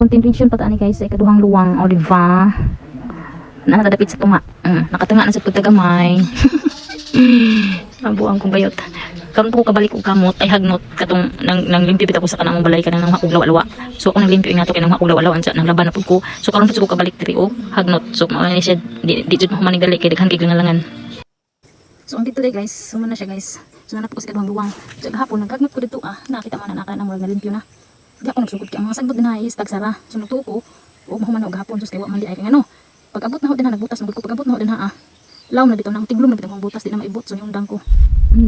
Continuation pa tani guys sa ikaduhang luwang Oliva. Nakadapit sa tunga. Nakatanga na sa pagtagamay. Mabuang kong bayot. Karon ko kabalik og kamot ay hagnot katong nang limpyo bitaw ko sa kanang balay kanang nang uglaw-alwa. So ako nang limpyo ingato kay nang uglaw-alwa ansa nang laban na pud ko. So karon pud ko kabalik diri og hagnot. So mao ni siya di jud mo man dali kay daghang gigalangan. So ang dito guys, sumo na siya guys. So nanap ko sa kadwang luwang. So gahapon naghagnot ko dito nakita man na ang murag na limpyo na. Di ako nagsugod kay ang mga sagbot din ay tagsara. So nagtuko og mahuman og gahapon sus kay wa man di ay kay ano. Pag abot na ho din na nagbutas magud ko pag abot na ho din ha. Law na bitaw nang tiglom na bitaw kong butas di na maibot so yung undang ko.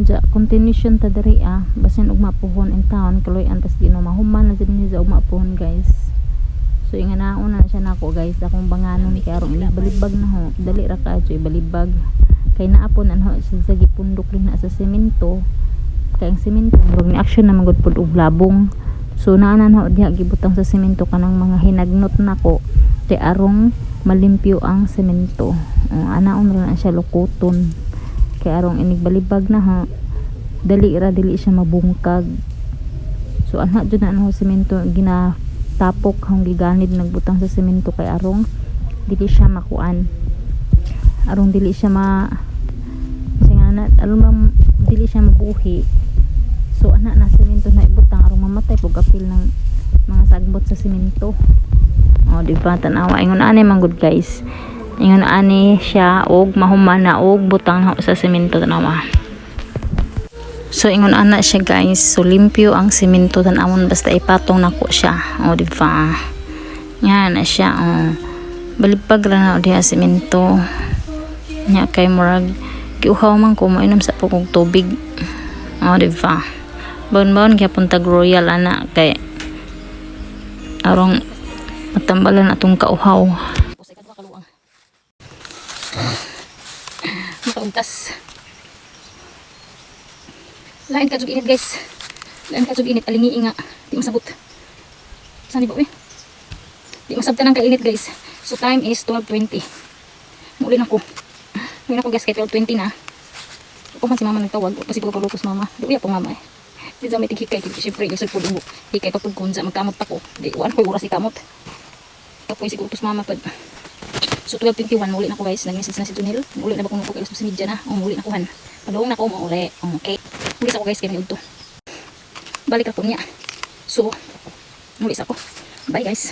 Ja continuation ta diri basin ug mapuhon in town kaloy antas di no mahuman na jud ni sa ug mapuhon guys. So inga naon na siya nako guys akong banganon kay aron balibag na ho dali ra ka joy balibag kay naapon anho sa gipundok rin na sa semento kay ang semento murag ni action na magud pud og labong. So naanan ho diha gibutang sa semento kanang mga hinagnot nako kay arong malimpyo ang semento. Anaon ra na siya lukoton kay arong inigbalibag na ha dali siya mabungkag. So anha jud na ano semento ginatapok hang giganid nagbutang sa semento kay arong dili siya makuan arong dili siya arong dili siya mabuhi. So ana na semento na ibutang arong mamatay pug apil ng mga sagbot sa semento. Di ba tanawa ingon ani man good guys. Ingon ani siya og mahuman na og butang sa semento tanawa. So ingon ana siya guys. So limpyo ang semento tanawon basta ipatong nako siya. Di ba? Yan na siya. Balibag ra na diha semento. Nya kay murag giuhaw man ko mainom sa pugog tubig. Di ba? Bon gyapon tag royal ana kay arong matambalan atong kauhaw. Makauntas. Lain ka jud init guys. Lain ka jud init alingi nga. Di masabot. Saan di ba eh? Di masabtan ang kainit guys. So time is 12:20. Muli na ko. Muli na ko guys kay 12:20 na. Ako man si mama nagtawag. Kasi ko palutos mama. Di uya po mama eh. Di sa may tighikay. Siyempre yung sulpod mo. Hikay pa po kunza. Magkamot pa ko. Di uwan ko yung oras ikamot. Tapos si utos mama pad. So 12:21 muli na ko guys, nag-message na si Tunil. Muli na ba kung ako kailas sa media na? Muli na ko han. Padung na ko mo uli. Okay. Muli sa ko guys kay may udto. Balik ako niya. So muli sa ko. Bye guys.